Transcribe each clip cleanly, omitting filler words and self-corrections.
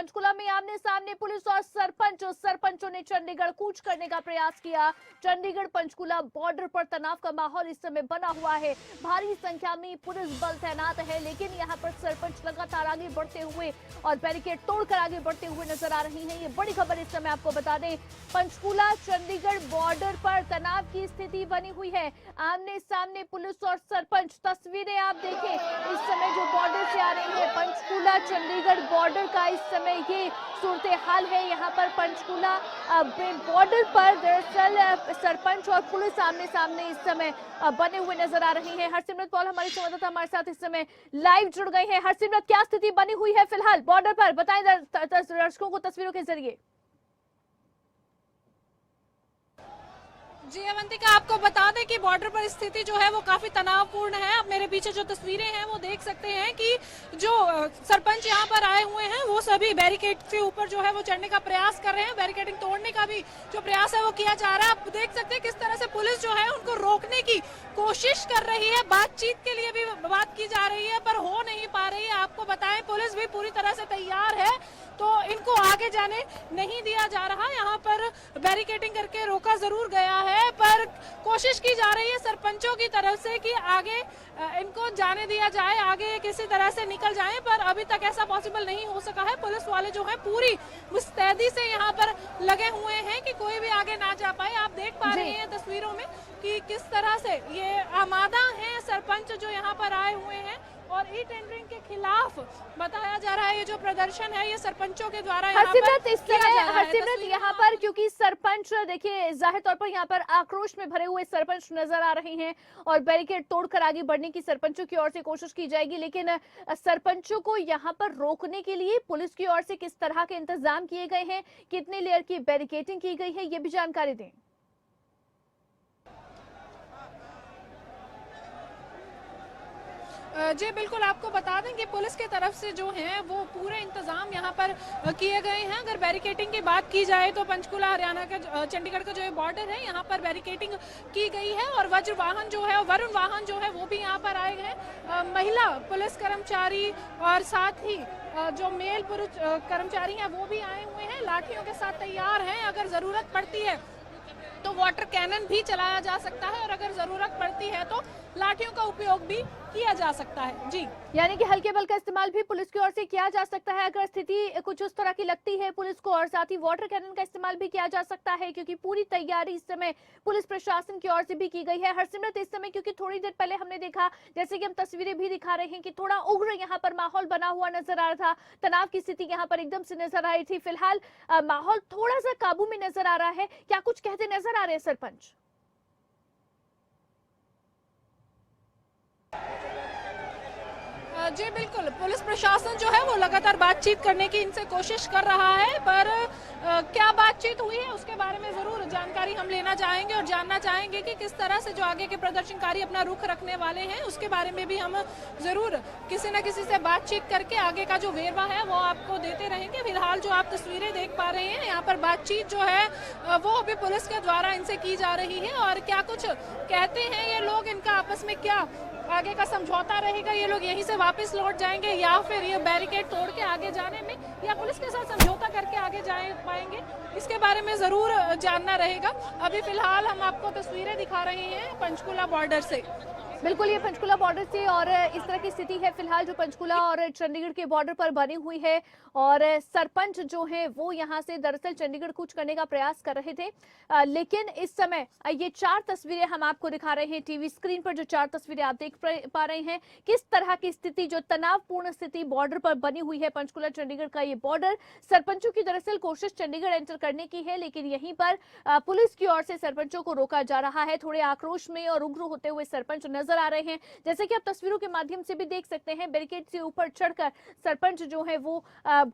पंचकुला में आमने सामने पुलिस और सरपंचों ने चंडीगढ़ कूच करने का प्रयास किया। चंडीगढ़ पंचकुला बॉर्डर पर तनाव का माहौल इस समय बना हुआ है। भारी संख्या में पुलिस बल तैनात है, लेकिन यहाँ पर सरपंच लगातार आगे बढ़ते हुए और बैरिकेड तोड़कर आगे बढ़ते हुए नजर आ रही हैं। ये बड़ी खबर इस समय आपको बता दें, पंचकुला चंडीगढ़ बॉर्डर पर तनाव की स्थिति बनी हुई है। आमने सामने पुलिस और सरपंच, तस्वीरें आप देखें इस समय जो बॉर्डर से आ रही है। पंचकुला चंडीगढ़ बॉर्डर का इस समय ये सूरत हाल है। यहाँ पर पंचकुला बॉर्डर पर दरअसल सरपंच और पुलिस आमने सामने इस समय बने हुए नजर आ रही हैं। हरसिमरत पॉल हमारी संवाददाता हमारे साथ इस समय लाइव जुड़ गई हैं। हरसिमरत, क्या स्थिति बनी हुई है फिलहाल बॉर्डर पर, बताएं दर्शकों को तस्वीरों के जरिए। जी अवंतिका, आपको बता दें कि बॉर्डर पर स्थिति जो है वो काफी तनावपूर्ण है। आप मेरे पीछे जो तस्वीरें हैं वो देख सकते हैं कि जो सरपंच यहाँ पर आए हुए हैं वो सभी बैरिकेड के ऊपर जो है वो चढ़ने का प्रयास कर रहे हैं। बैरिकेडिंग तोड़ने का भी जो प्रयास है वो किया जा रहा है। आप देख सकते हैं किस तरह से पुलिस जो है उनको रोकने की कोशिश कर रही है। बातचीत के लिए भी बात की जा रही है पर हो नहीं पा रही है। आपको बताएं, पुलिस भी पूरी तरह से तैयार है तो इनको आगे जाने नहीं दिया जा रहा। यहाँ पर बैरिकेडिंग करके रोका जरूर गया है पर कोशिश की जा रही है सरपंचों की तरफ से कि आगे इनको जाने दिया जाए, आगे किसी तरह से निकल जाएं, पर अभी तक ऐसा पॉसिबल नहीं हो सका है। पुलिस वाले जो है पूरी मुस्तैदी से यहाँ पर लगे हुए हैं कि कोई भी आगे ना जा पाए। आप देख पा रहे हैं तस्वीरों में कि किस तरह से ये आमादा है सरपंच जो यहाँ पर आए हुए हैं और ई टेंडरिंग के खिलाफ बताया जा रहा है। ये जो प्रदर्शन है ये सरपंचों के द्वारा यहाँ पर क्योंकि सरपंच देखिए जाहिर तौर पर यहाँ पर आक्रोश में भरे हुए सरपंच नजर आ रहे हैं और बैरिकेड तोड़कर आगे बढ़ने की सरपंचों की ओर से कोशिश की जाएगी, लेकिन सरपंचों को यहाँ पर रोकने के लिए पुलिस की ओर से किस तरह के इंतजाम किए गए हैं, कितने लेयर की बैरिकेडिंग की गई है, ये भी जानकारी दें। जी बिल्कुल, आपको बता दें कि पुलिस की तरफ से जो है वो पूरे इंतजाम यहाँ पर किए गए हैं। अगर बैरिकेडिंग की बात की जाए तो पंचकुला हरियाणा का चंडीगढ़ का जो बॉर्डर है यहाँ पर बैरिकेडिंग की गई है और वज्र वाहन जो है, वरुण वाहन जो है वो भी यहाँ पर आए हैं। महिला पुलिस कर्मचारी और साथ ही जो मेल पुरुष कर्मचारी हैं वो भी आए हुए हैं, लाठियों के साथ तैयार हैं। अगर जरूरत पड़ती है तो वाटर कैनन भी चलाया जा सकता है और अगर जरूरत पड़ती है तो लाठियों का उपयोग भी किया जा सकता है। जी, यानी कि हल्के बल का इस्तेमाल भी पुलिस की ओर से किया जा सकता है अगर स्थिति कुछ उस तरह की लगती है पुलिस को, और साथ ही वाटर कैनन का इस्तेमाल भी किया जा सकता है क्योंकि पूरी तैयारी इस समय पुलिस प्रशासन की ओर से भी की गई है। हरसिमरत, इस समय क्योंकि थोड़ी देर पहले हमने देखा, जैसे कि हम तस्वीरें भी दिखा रहे हैं, कि थोड़ा उग्र यहाँ पर माहौल बना हुआ नजर आ रहा था, तनाव की स्थिति यहाँ पर एकदम से नजर आई थी। फिलहाल माहौल थोड़ा सा काबू में नजर आ रहा है। क्या कुछ कहते नजर आ रहे हैं सरपंच? जी बिल्कुल, पुलिस प्रशासन जो है वो लगातार बातचीत करने की इनसे कोशिश कर रहा है पर क्या बातचीत हुई है उसके बारे में जरूर जानकारी हम लेना चाहेंगे और जानना चाहेंगे कि किस तरह से जो आगे के प्रदर्शनकारी अपना रुख रखने वाले हैं उसके बारे में भी हम जरूर किसी न किसी से बातचीत करके आगे का जो वेरवा है वो आपको देते रहेंगे। फिलहाल जो आप तस्वीरें देख पा रहे हैं यहाँ पर बातचीत जो है वो अभी पुलिस के द्वारा इनसे की जा रही है और क्या कुछ कहते हैं ये लोग, इनका आपस में क्या आगे का समझौता रहेगा, ये लोग यहीं से वापस लौट जाएंगे या फिर ये बैरिकेड तोड़ के आगे जाने में या पुलिस के साथ समझौता करके आगे जा पाएंगे, इसके बारे में जरूर जानना रहेगा। अभी फिलहाल हम आपको तस्वीरें दिखा रहे हैं पंचकुला बॉर्डर से। बिल्कुल, ये पंचकुला बॉर्डर से और इस तरह की स्थिति है फिलहाल जो पंचकुला और चंडीगढ़ के बॉर्डर पर बनी हुई है और सरपंच जो हैं वो यहाँ से दरअसल चंडीगढ़ कूच करने का प्रयास कर रहे थे, लेकिन इस समय ये 4 तस्वीरें हम आपको दिखा रहे हैं टीवी स्क्रीन पर। जो 4 तस्वीरें आप देख पा रहे हैं किस तरह की स्थिति, जो तनावपूर्ण स्थिति बॉर्डर पर बनी हुई है। पंचकुला चंडीगढ़ का ये बॉर्डर, सरपंचों की दरअसल कोशिश चंडीगढ़ एंटर करने की है, लेकिन यहीं पर पुलिस की ओर से सरपंचों को रोका जा रहा है। थोड़े आक्रोश में और उग्र होते हुए सरपंच नजर आ रहे हैं, जैसे कि आप तस्वीरों के माध्यम से भी देख सकते हैं। बैरिकेड से ऊपर चढ़कर सरपंच जो है वो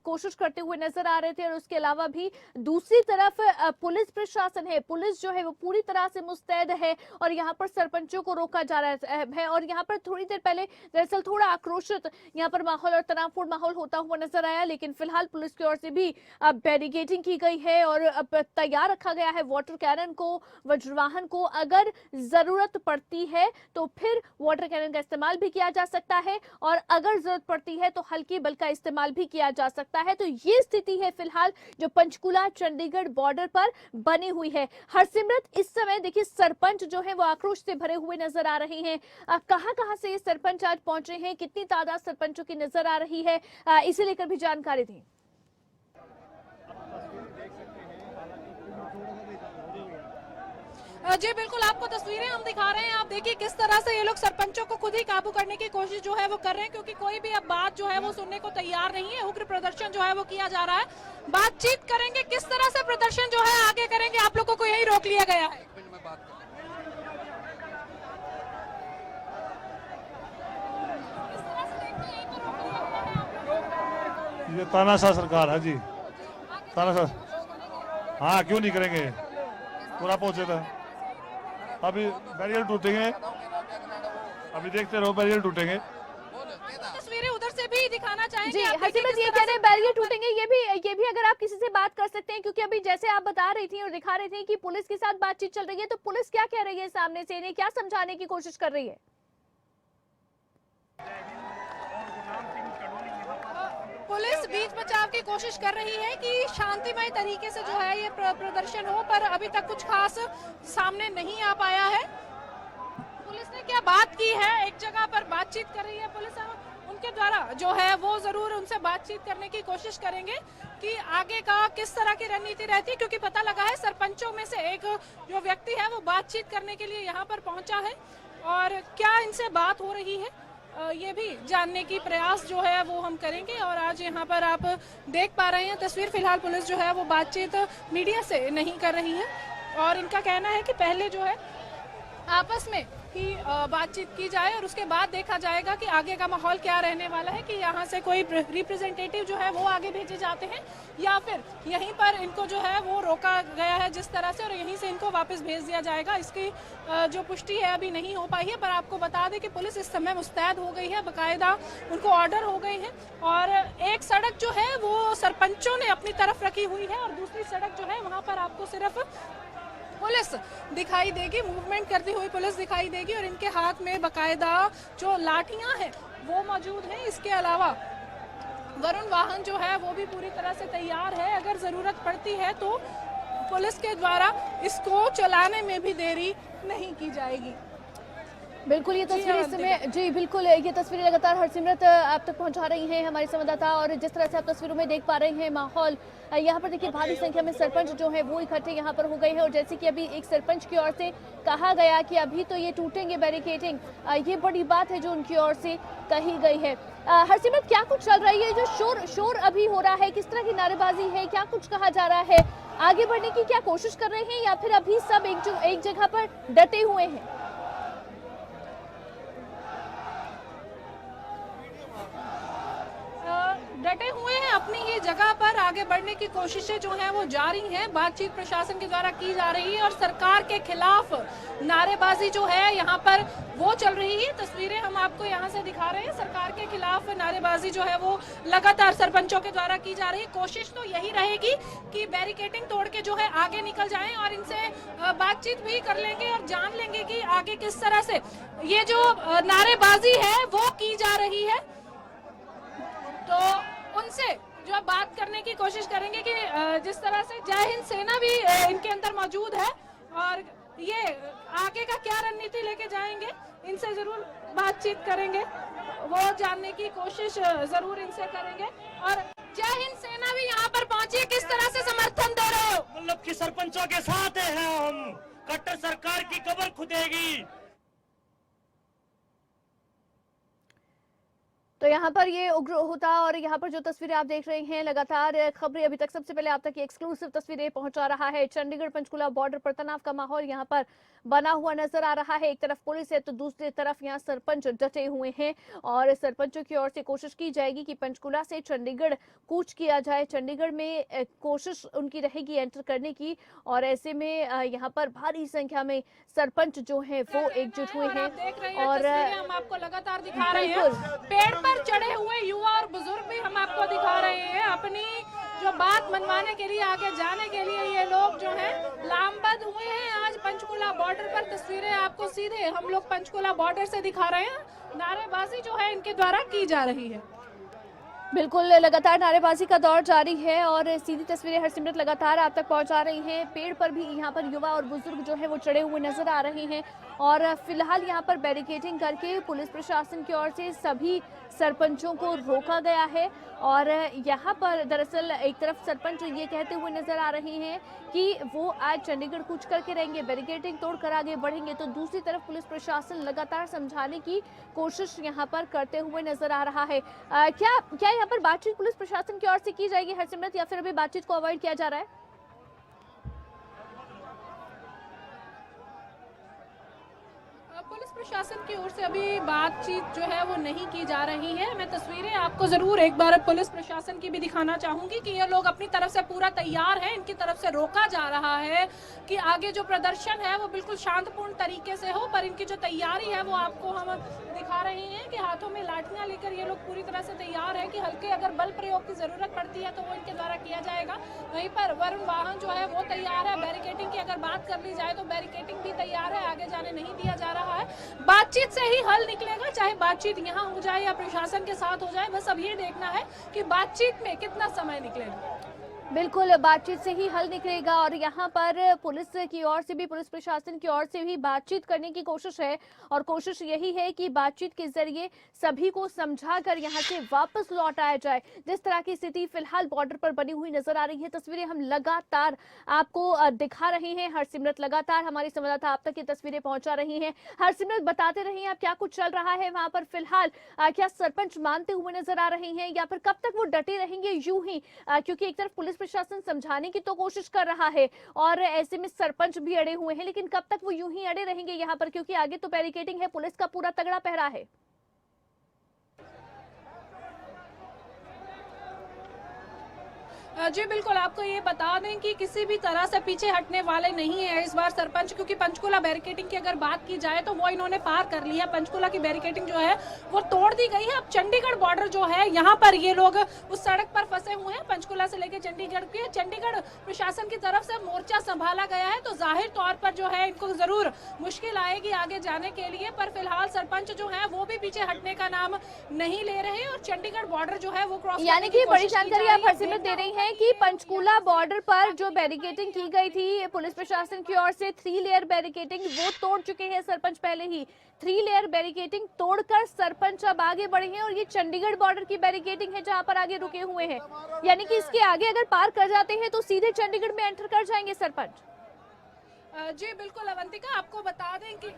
कोशिश करते हुए नजर आ रहे थे और उसके अलावा भी दूसरी तरफ पुलिस प्रशासन है, पुलिस जो है वो पूरी तरह से मुस्तैद है और यहाँ पर सरपंचों को रोका जा रहा है। और यहाँ पर थोड़ी देर पहले दरअसल थोड़ा आक्रोशित यहाँ पर माहौल और तनावपूर्ण माहौल होता हुआ नजर आया, लेकिन फिलहाल पुलिस की ओर से भी बैरिकेडिंग की गई है और तैयार रखा गया है वाटर कैनन को, वज्रवाहन को। अगर जरूरत पड़ती है तो फिर फिर वाटर कैनन का इस्तेमाल भी किया जा सकता है और अगर जरूरत पड़ती है तो हल्के बल का इस्तेमाल भी किया जा सकता है। तो ये स्थिति है फिलहाल जो पंचकुला चंडीगढ़ बॉर्डर पर बनी हुई है। हरसिमरत, इस समय देखिए सरपंच जो है वो आक्रोश से भरे हुए नजर आ रहे हैं। कहां से ये सरपंच आज पहुंचे हैं, कितनी तादाद सरपंचों की नजर आ रही है, इसे लेकर भी जानकारी दें। जी बिल्कुल, आपको तस्वीरें हम दिखा रहे हैं। आप देखिए किस तरह से ये लोग सरपंचों को खुद ही काबू करने की कोशिश जो है वो कर रहे हैं, क्योंकि कोई भी अब बात जो है वो सुनने को तैयार नहीं है। उग्र प्रदर्शन जो है वो किया जा रहा है, बातचीत करेंगे, किस तरह से प्रदर्शन जो है आगे करेंगे, आप लोगों को यही रोक लिया गया है। ये तानाशाह सरकार है जी, तानाशाह। हाँ, क्यों नहीं करेंगे, पूरा पहुंचे था। अभी बैरियर टूटेंगे, अभी देखते रहो बैरियर टूटेंगे। तस्वीरें उधर से भी दिखाना चाहेंगे जी आप? हरसिमरत, ये कह रहे हैं बैरियर टूटेंगे, ये भी अगर आप किसी से बात कर सकते हैं, क्योंकि अभी जैसे आप बता रही थी और दिखा रही थी कि पुलिस के साथ बातचीत चल रही है, तो पुलिस क्या कह रही है सामने से, इन्हें क्या समझाने की कोशिश कर रही है? पुलिस बीच बचाव की कोशिश कर रही है कि शांतिमय तरीके से जो है ये प्रदर्शन हो, पर अभी तक कुछ खास सामने नहीं आ पाया है। पुलिस ने क्या बात की है, एक जगह पर बातचीत कर रही है पुलिस, उनके द्वारा जो है वो जरूर उनसे बातचीत करने की कोशिश करेंगे कि आगे का किस तरह की रणनीति रहती है, क्योंकि पता लगा है सरपंचों में से एक जो व्यक्ति है वो बातचीत करने के लिए यहाँ पर पहुंचा है और क्या इनसे बात हो रही है ये भी जानने की प्रयास जो है वो हम करेंगे। और आज यहाँ पर आप देख पा रहे हैं तस्वीर, फिलहाल पुलिस जो है वो बातचीत मीडिया से नहीं कर रही है और इनका कहना है कि पहले जो है आपस में ही बातचीत की जाए और उसके बाद देखा जाएगा कि आगे का माहौल क्या रहने वाला है, कि यहाँ से कोई रिप्रेजेंटेटिव जो है वो आगे भेजे जाते हैं या फिर यहीं पर इनको जो है वो रोका गया है जिस तरह से, और यहीं से इनको वापस भेज दिया जाएगा। इसकी जो पुष्टि है अभी नहीं हो पाई है, पर आपको बता दें कि पुलिस इस समय मुस्तैद हो गई है, बाकायदा उनको ऑर्डर हो गए हैं और एक सड़क जो है वो सरपंचों ने अपनी तरफ रखी हुई है और दूसरी सड़क जो है वहाँ पर आपको सिर्फ पुलिस दिखाई देगी, मूवमेंट करती हुई पुलिस दिखाई देगी और इनके हाथ में बकायदा जो लाठियां हैं वो मौजूद हैं। इसके अलावा वरुण वाहन जो है वो भी पूरी तरह से तैयार है, अगर जरूरत पड़ती है तो पुलिस के द्वारा इसको चलाने में भी देरी नहीं की जाएगी। बिल्कुल, ये तस्वीर इस समय, जी बिल्कुल, ये तस्वीरें लगातार हरसिमरत आप तक पहुंचा रही हैं हमारी संवाददाता, और जिस तरह से आप तस्वीरों में देख पा रहे हैं माहौल, यहाँ पर देखिए भारी संख्या में सरपंच जो है वो इकट्ठे यहाँ पर हो गए हैं और जैसे कि अभी एक सरपंच की ओर से कहा गया कि अभी तो ये टूटेंगे बैरिकेडिंग, ये बड़ी बात है जो उनकी ओर से कही गई है। हरसिमरत, क्या कुछ चल रही है, जो शोर अभी हो रहा है, किस तरह की नारेबाजी है, क्या कुछ कहा जा रहा है, आगे बढ़ने की क्या कोशिश कर रहे हैं या फिर अभी सब एक जगह पर डटे हुए हैं? डटे हुए हैं अपनी ये जगह पर, आगे बढ़ने की कोशिशें जो हैं वो जारी हैं, बातचीत प्रशासन के द्वारा की जा रही है और सरकार के खिलाफ नारेबाजी जो है यहाँ पर वो चल रही है। तस्वीरें हम आपको यहाँ से दिखा रहे हैं, सरकार के खिलाफ नारेबाजी जो है वो लगातार सरपंचों के द्वारा की जा रही है। कोशिश तो यही रहेगी कि बैरिकेडिंग तोड़ के जो है आगे निकल जाएं और इनसे बातचीत भी कर लेंगे और जान लेंगे कि आगे किस तरह से ये जो नारेबाजी है वो की जा रही है। तो उनसे जो बात करने की कोशिश करेंगे कि जिस तरह से जय हिंद सेना भी इनके अंदर मौजूद है और ये आगे का क्या रणनीति लेके जाएंगे, इनसे जरूर बातचीत करेंगे, वो जानने की कोशिश जरूर इनसे करेंगे। और जय हिंद सेना भी यहाँ पर पहुंची है, किस तरह से समर्थन दे रहे हो? मतलब कि सरपंचों के साथ हैं हम, कट्टर सरकार की कब्र खुदेगी। तो यहाँ पर ये उग्र होता और यहाँ पर जो तस्वीरें आप देख रहे हैं लगातार खबरें अभी तक, सबसे पहले आप तक ये एक्सक्लूसिव तस्वीरें पहुंचा रहा है। चंडीगढ़ पंचकुला बॉर्डर पर तनाव का माहौल यहाँ पर बना हुआ नजर आ रहा है। एक तरफ पुलिस है तो दूसरी तरफ यहाँ सरपंच डटे हुए हैं और सरपंचों की ओर से कोशिश की जाएगी कि पंचकुला से चंडीगढ़ कूच किया जाए। चंडीगढ़ में कोशिश उनकी रहेगी एंटर करने की और ऐसे में यहाँ पर भारी संख्या में सरपंच जो है वो एकजुट हुए हैं और हम आपको लगातार दिखा रहे हैं, पेड़ पर चढ़े हुए युवा और बुजुर्ग भी हम आपको दिखा रहे हैं, अपनी जो बात मनवाने के लिए, आगे जाने के लिए ये लोग जो है लामबंद हुए हैं। आज पंचकुला बॉर्डर पर तस्वीरें आपको सीधे हम लोग पंचकुला बॉर्डर से दिखा रहे हैं। नारेबाजी जो है इनके द्वारा की जा रही है। बिल्कुल, लगातार नारेबाजी का दौर जारी है और सीधी तस्वीरें हरसिमरत लगातार आप तक पहुंचा रही हैं। पेड़ पर भी यहाँ पर युवा और बुजुर्ग जो है वो चढ़े हुए नजर आ रहे हैं और फिलहाल यहाँ पर बैरिकेडिंग करके पुलिस प्रशासन की ओर से सभी सरपंचों को रोका गया है और यहाँ पर दरअसल एक तरफ सरपंच ये कहते हुए नजर आ रहे हैं कि वो आज चंडीगढ़ कूच करके रहेंगे, बैरिकेडिंग तोड़कर आगे बढ़ेंगे, तो दूसरी तरफ पुलिस प्रशासन लगातार समझाने की कोशिश यहाँ पर करते हुए नजर आ रहा है। क्या यहाँ पर बातचीत पुलिस प्रशासन की ओर से की जाएगी हरसिमरत, या फिर अभी बातचीत को अवॉइड किया जा रहा है? पुलिस प्रशासन की ओर से अभी बातचीत जो है वो नहीं की जा रही है। मैं तस्वीरें आपको जरूर एक बार पुलिस प्रशासन की भी दिखाना चाहूंगी कि ये लोग अपनी तरफ से पूरा तैयार है। इनकी तरफ से रोका जा रहा है कि आगे जो प्रदर्शन है वो बिल्कुल शांतपूर्ण तरीके से हो, पर इनकी जो तैयारी है वो आपको हम दिखा रहे हैं कि हाथों में लाठियां लेकर ये लोग पूरी तरह से तैयार है कि हल्के अगर बल प्रयोग की जरूरत पड़ती है तो वो इनके द्वारा किया जाएगा। वहीं पर वरुण वाहन जो है वो तैयार है। बैरिकेडिंग की अगर बात कर ली जाए तो बैरिकेडिंग भी तैयार है, आगे जाने नहीं दिया जा रहा है। बातचीत से ही हल निकलेगा, चाहे बातचीत यहाँ हो जाए या प्रशासन के साथ हो जाए। बस अब ये देखना है कि बातचीत में कितना समय निकलेगा। बिल्कुल, बातचीत से ही हल निकलेगा और यहाँ पर पुलिस की ओर से भी, पुलिस प्रशासन की ओर से भी बातचीत करने की कोशिश है और कोशिश यही है कि बातचीत के जरिए सभी को समझाकर यहाँ से वापस लौट आया जाए। जिस तरह की स्थिति फिलहाल बॉर्डर पर बनी हुई नजर आ रही है, तस्वीरें हम लगातार आपको दिखा रहे हैं। हरसिमरत लगातार हमारी संवाददाता आप तक ये तस्वीरें पहुंचा रही है। हरसिमरत, बताते रहिए आप क्या कुछ चल रहा है वहां पर फिलहाल। क्या सरपंच मानते हुए नजर आ रहे हैं या फिर कब तक वो डटे रहेंगे यूं ही, क्योंकि एक तरफ पुलिस प्रशासन समझाने की तो कोशिश कर रहा है और ऐसे में सरपंच भी अड़े हुए हैं, लेकिन कब तक वो यूं ही अड़े रहेंगे यहाँ पर, क्योंकि आगे तो बैरिकेडिंग है, पुलिस का पूरा तगड़ा पहरा है। जी बिल्कुल, आपको ये बता दें कि किसी भी तरह से पीछे हटने वाले नहीं है इस बार सरपंच, क्योंकि पंचकुला बैरिकेडिंग की अगर बात की जाए तो वो इन्होंने पार कर लिया। पंचकुला की बैरिकेडिंग जो है वो तोड़ दी गई है। अब चंडीगढ़ बॉर्डर जो है यहाँ पर ये लोग उस सड़क पर फंसे हुए हैं, पंचकुला से लेकर चंडीगढ़ के। चंडीगढ़ प्रशासन की तरफ से मोर्चा संभाला गया है, तो जाहिर तौर पर जो है इनको जरूर मुश्किल आएगी आगे जाने के लिए, पर फिलहाल सरपंच जो है वो भी पीछे हटने का नाम नहीं ले रहे हैं और चंडीगढ़ बॉर्डर जो है वो क्रॉस, यानी कि बड़ी जानकारी आप हरसिमरत दे रही हैं कि पंचकुला बॉर्डर पर जो बैरिकेडिंग की गई थी पुलिस प्रशासन की ओर से, 3 लेयर बैरिकेडिंग वो तोड़ चुके हैं सरपंच पहले ही। 3 लेयर बैरिकेडिंग तोड़कर सरपंच अब आगे बढ़े हैं और ये चंडीगढ़ बॉर्डर की बैरिकेडिंग है जहां पर आगे रुके हुए हैं। यानी कि इसके आगे अगर पार कर जाते हैं तो सीधे चंडीगढ़ में एंटर कर जाएंगे सरपंच। जी बिल्कुल अवंतिका, आपको बता दें कि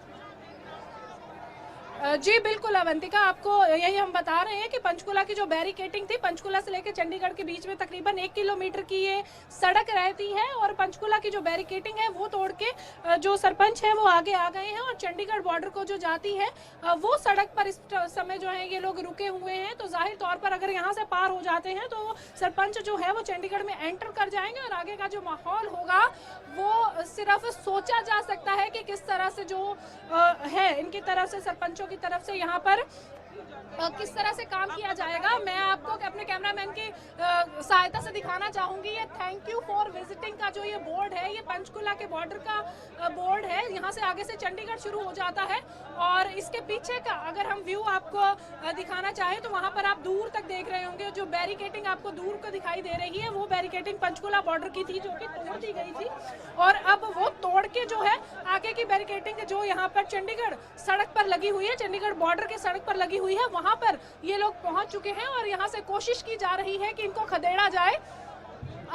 जी बिल्कुल अवंतिका, आपको यही हम बता रहे हैं कि पंचकुला की जो बैरिकेडिंग थी, पंचकुला से लेकर चंडीगढ़ के बीच में तकरीबन 1 किलोमीटर की ये सड़क रहती है और पंचकुला की जो बैरिकेडिंग है वो तोड़ के जो सरपंच है वो आगे आ गए हैं और चंडीगढ़ बॉर्डर को जो जाती है वो सड़क पर इस समय जो है ये लोग रुके हुए हैं। तो जाहिर तौर पर अगर यहाँ से पार हो जाते हैं तो सरपंच जो है वो चंडीगढ़ में एंटर कर जाएंगे और आगे का जो माहौल होगा वो सिर्फ सोचा जा सकता है कि किस तरह से जो है इनकी तरफ से, सरपंचों की तरफ से यहाँ पर किस तरह से काम किया जाएगा। मैं आपको अपने कैमरामैन की सहायता से दिखाना चाहूंगी। ये थैंक यू फॉर विजिटिंग का जो ये बोर्ड है, ये पंचकुला के बॉर्डर का बोर्ड है। यहाँ से आगे से चंडीगढ़ शुरू हो जाता है और इसके पीछे का अगर हम व्यू आपको दिखाना चाहें तो वहां पर आप दूर तक देख रहे होंगे जो बैरिकेडिंग आपको दूर को दिखाई दे रही है वो बैरिकेडिंग पंचकुला बॉर्डर की थी जो कि तोड़ दी गई थी और अब वो तोड़ के जो है आगे की बैरिकेडिंग जो यहाँ पर चंडीगढ़ सड़क पर लगी हुई है, चंडीगढ़ बॉर्डर के सड़क पर लगी हुई है, वहां पर ये लोग पहुंच चुके हैं और यहाँ से कोशिश की जा रही है कि इनको खदेड़ा जाए।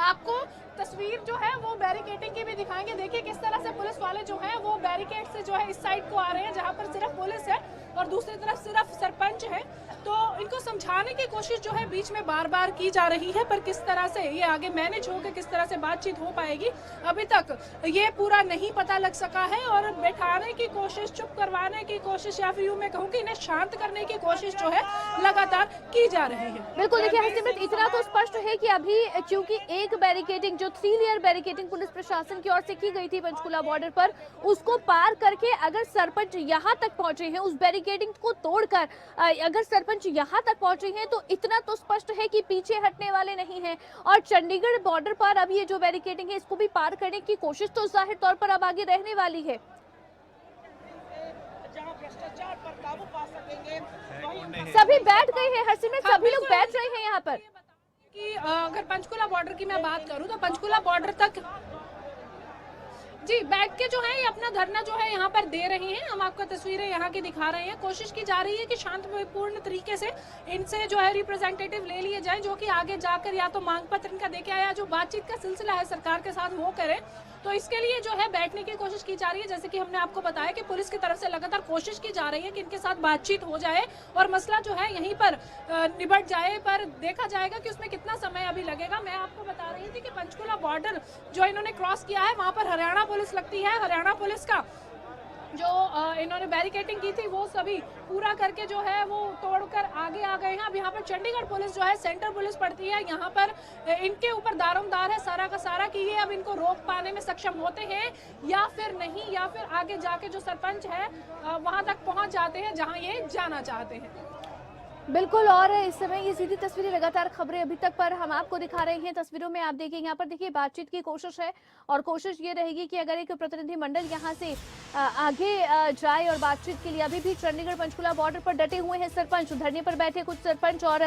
आपको तस्वीर जो है वो बैरिकेडिंग की भी दिखाएंगे। देखिए किस तरह से पुलिस वाले जो हैं वो बैरिकेड से जो है इस साइड को आ रहे हैं जहां पर सिर्फ पुलिस है और दूसरी तरफ सिर्फ सरपंच है। तो इनको समझाने की कोशिश जो है बीच में बार बार की जा रही है, पर किस तरह से ये आगे मैनेज होकर किस तरह से बातचीत हो पाएगी अभी तक ये पूरा नहीं पता लग सका है। और बैठाने की कोशिश, चुप करवाने की कोशिश या फिर यूं मैं कहूँ कि इन्हें शांत करने की कोशिश जो है लगातार की जा रही है। बिल्कुल, देखिए हरसिमरत, इतना तो स्पष्ट है कि अभी क्योंकि एक बैरिकेडिंग जो 3 लेयर बैरिकेडिंग पुलिस प्रशासन की ओर से की गई थी पंचकुला बॉर्डर पर, उसको पार करके अगर सरपंच यहाँ तक पहुंचे हैं, उस बैरिकेडिंग को तोड़कर अगर सरपंच सरपंच यहाँ तक पहुंचे हैं तो इतना तो स्पष्ट है कि पीछे हटने वाले नहीं हैं और चंडीगढ़ बॉर्डर पर अब ये जो बैरिकेडिंग है इसको भी पार करने की कोशिश तो जाहिर तौर पर अब आगे रहने वाली है। जहां भ्रष्टाचार पर काबू पा सकेंगे, सभी बैठ गए हैं हरसिमरत, सभी लोग बैठ रहे हैं यहाँ पर। कि अगर पंचकुला बॉर्डर की मैं बात करूं तो पंचकुला बॉर्डर तक जी बैठ के जो है ये अपना धरना जो है यहाँ पर दे रही हैं। हम आपको तस्वीरें यहाँ की दिखा रहे हैं। कोशिश की जा रही है कि शांतिपूर्ण तरीके से इनसे जो है रिप्रेजेंटेटिव ले लिए जाएं, जो कि आगे जाकर या तो मांग पत्र इनका देके आया, जो बातचीत का सिलसिला है सरकार के साथ वो करें। तो इसके लिए जो है बैठने की कोशिश की जा रही है। जैसे कि हमने आपको बताया कि पुलिस की तरफ से लगातार कोशिश की जा रही है कि इनके साथ बातचीत हो जाए और मसला जो है यहीं पर निबट जाए, पर देखा जाएगा कि उसमें कितना समय अभी लगेगा। मैं आपको बता रही थी कि पंचकुला बॉर्डर जो इन्होंने क्रॉस किया है वहां पर हरियाणा पुलिस लगती है। हरियाणा पुलिस का जो इन्होंने बैरिकेडिंग की थी वो सभी पूरा करके जो है वो तोड़कर आगे आ गए हैं। अब यहाँ पर चंडीगढ़ पुलिस जो है सेंटर पुलिस पड़ती है, यहाँ पर इनके ऊपर दारोमदार है सारा का सारा कि ये अब इनको रोक पाने में सक्षम होते हैं या फिर नहीं, या फिर आगे जाके जो सरपंच है वहां तक पहुंच जाते हैं जहां ये जाना चाहते हैं। बिल्कुल, और इस समय ये सीधी तस्वीरें लगातार खबरें अभी तक पर हम आपको दिखा रहे हैं। तस्वीरों में आप देखिए, यहाँ पर देखिए बातचीत की कोशिश है और कोशिश ये रहेगी कि अगर एक प्रतिनिधि मंडल यहाँ से आगे जाए और बातचीत के लिए अभी भी चंडीगढ़ पंचकुला बॉर्डर पर डटे हुए हैं सरपंच, धरने पर बैठे कुछ सरपंच और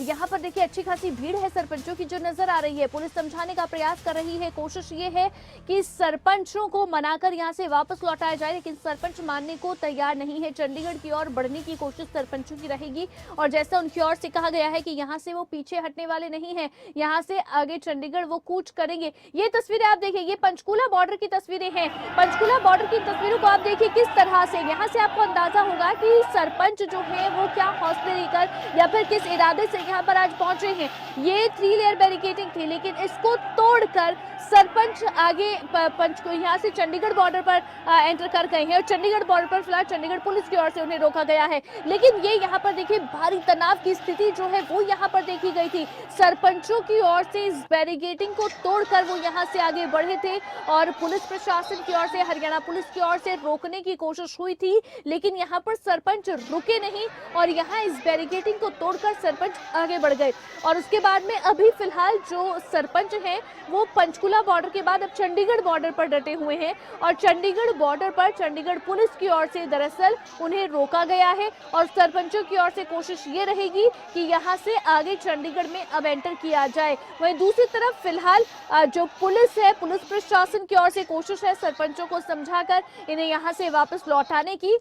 यहाँ पर देखिए अच्छी खासी भीड़ है सरपंचों की जो नजर आ रही है। पुलिस समझाने का प्रयास कर रही है, कोशिश ये है कि सरपंचों को मनाकर यहाँ से वापस लौटाया जाए, लेकिन सरपंच मानने को तैयार नहीं है। चंडीगढ़ की ओर बढ़ने की कोशिश सरपंचों की रहेगी और जैसा उनकी ओर से कहा गया है कि यहाँ से वो पीछे हटने वाले नहीं हैं, यहाँ से आगे चंडीगढ़ वो कूच करेंगे। ये तस्वीरें आप देखिए, ये पंचकुला बॉर्डर की तस्वीरें हैं। पंचकुला बॉर्डर की तस्वीरों को आप देखिए किस तरह से, यहाँ से आपको अंदाजा होगा कि सरपंच जो है वो क्या हौसले लेकर या फिर किस इरादे से यहाँ पर आज पहुंचे हैं। ये 3 लेयर बैरिकेडिंग थी, लेकिन इसको तोड़कर सरपंच आगे यहाँ से चंडीगढ़ बॉर्डर पर एंटर कर गए हैं और चंडीगढ़ बॉर्डर पर फिलहाल चंडीगढ़ पुलिस की ओर से उन्हें रोका गया है। लेकिन ये यहाँ पर देखिए भारी तनाव की स्थिति जो है वो यहाँ पर देखी गई थी। सरपंचों की ओर से इस बैरिकेडिंग को तोड़कर वो यहाँ से आगे बढ़े थे और पुलिस प्रशासन की ओर से, हरियाणा पुलिस की ओर से रोकने की कोशिश हुई थी, लेकिन यहाँ पर सरपंच रुके नहीं और यहाँ इस बैरिकेडिंग को तोड़कर सरपंच आगे बढ़ गए। और उसके बाद में अभी फिलहाल जो सरपंच हैं वो पंचकुला बॉर्डर के बाद अब चंडीगढ़ बॉर्डर पर डटे हुए हैं और चंडीगढ़ बॉर्डर पर चंडीगढ़ पुलिस की ओर से दरअसल उन्हें रोका गया है और सरपंचों की ओर से कोशिश ये रहेगी कि यहाँ से आगे चंडीगढ़ में अब एंटर किया जाए। वहीं दूसरी तरफ फिलहाल जो पुलिस है, पुलिस प्रशासन की ओर से कोशिश है सरपंचों को समझाकर इन्हें यहाँ से वापस लौटाने की,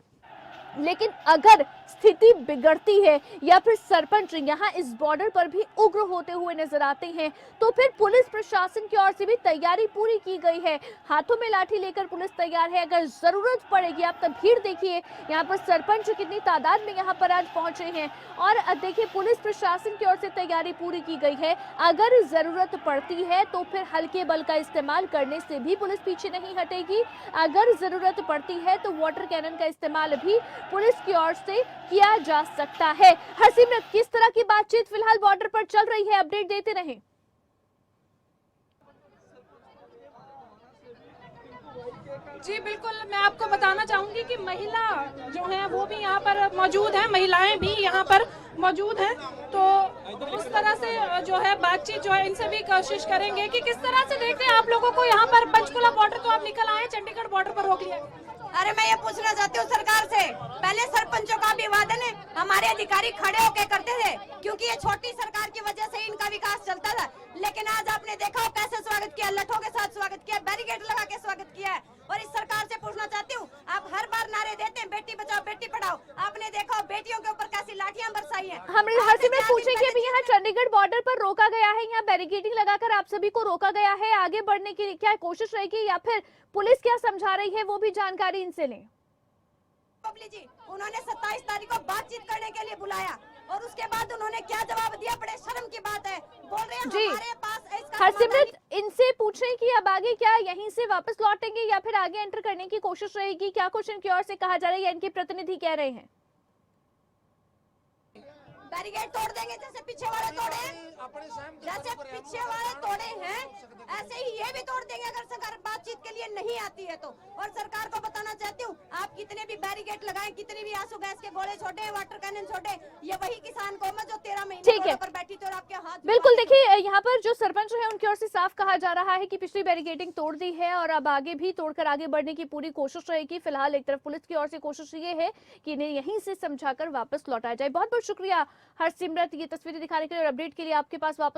लेकिन अगर स्थिति बिगड़ती है या फिर सरपंच यहाँ इस बॉर्डर पर भी उग्र होते हुए नजर आते हैं तो फिर पुलिस प्रशासन की ओर से भी तैयारी पूरी की गई है। हाथों में लाठी लेकर पुलिस तैयार है, अगर जरूरत पड़ेगी। आप तब भीड़ देखिए, यहाँ पर सरपंच कितनी तादाद में यहाँ पर आज पहुंचे हैं और देखिए पुलिस प्रशासन की ओर से तैयारी पूरी की गई है। अगर जरूरत पड़ती है तो फिर हल्के बल का इस्तेमाल करने से भी पुलिस पीछे नहीं हटेगी। अगर जरूरत पड़ती है तो वाटर कैनन का इस्तेमाल भी पुलिस की ओर से किया जा सकता है। हरसिमरत, किस तरह की बातचीत फिलहाल बॉर्डर पर चल रही है, अपडेट देते रहें। जी बिल्कुल, मैं आपको बताना चाहूंगी कि महिला जो है वो भी यहाँ पर मौजूद है, महिलाएं भी यहाँ पर मौजूद हैं। तो उस तरह से जो है बातचीत जो है इनसे भी कोशिश करेंगे कि किस तरह से देखते हैं आप लोगों को यहाँ पर पंचकुला बॉर्डर। तो आप निकल आए, चंडीगढ़ बॉर्डर पर रोक लिया। अरे मैं ये पूछना चाहती हूँ सरकार से, पहले सरपंचों का अभिवादन है हमारे अधिकारी खड़े होके करते थे क्योंकि ये छोटी सरकार की वजह से इनका विकास चलता था, लेकिन आज आपने देखा हो कैसे स्वागत किया, लठों के साथ स्वागत किया, बैरिकेड लगा के स्वागत किया है। और इस सरकार से पूछना चाहती हूँ, आप हर बार नारे देते हैं बेटी बचाओ बेटी पढ़ाओ, आपने देखा हो बेटियों के ऊपर कैसी लाठियां बरसाई है। हमें हरसिमरत पूछेंगे, अभी यहाँ चंडीगढ़ बॉर्डर पर रोका गया है, यहाँ बैरिकेडिंग लगाकर आप सभी को रोका गया है, आगे बढ़ने की क्या कोशिश रहेगी या फिर पुलिस क्या समझा रही है वो भी जानकारी इनसे लें। बबली जी, उन्होंने 27 तारीख को बातचीत करने के लिए बुलाया और उसके बाद उन्होंने क्या जवाब दिया, बड़े शर्म की बात है। बोल रहे हैं जी हमारे पास इसका हरसिमरत, इनसे पूछें कि अब आगे क्या यहीं से वापस लौटेंगे या फिर आगे एंटर करने की कोशिश रहेगी, क्या कुछ इनकी ओर से कहा जा रहा है या इनके प्रतिनिधि कह रहे हैं। बैरिकेड तोड़ देंगे जैसे पीछे वाले तोड़े हैं, जैसे पीछे वाले तोड़े हैं ऐसे ही ये भी तोड़ देंगे अगर सरकार बातचीत के लिए नहीं आती है तो। और सरकार को बताना चाहती हूँ, आप कितने भी बैरिकेड लगाएं, कितने भी आंसू गैस के गोले छोड़े, वाटर कैनन छोड़े, ये वही किसान कौम है जो 13 महीने ठीक है। रोड पर बैठी थी और आपके हाथ बिल्कुल, देखिए यहाँ पर जो सरपंच है उनकी ओर से साफ कहा जा रहा है कि पिछली बैरिकेडिंग तोड़ दी है और अब आगे भी तोड़कर आगे बढ़ने की पूरी कोशिश रहेगी। फिलहाल एक तरफ पुलिस की ओर से कोशिश ये है कि इन्हें यहीं से समझाकर वापस लौटाया जाए। बहुत बहुत शुक्रिया हरसिमरत, ये तस्वीरें दिखाने के लिए और अपडेट के लिए आपके पास वापस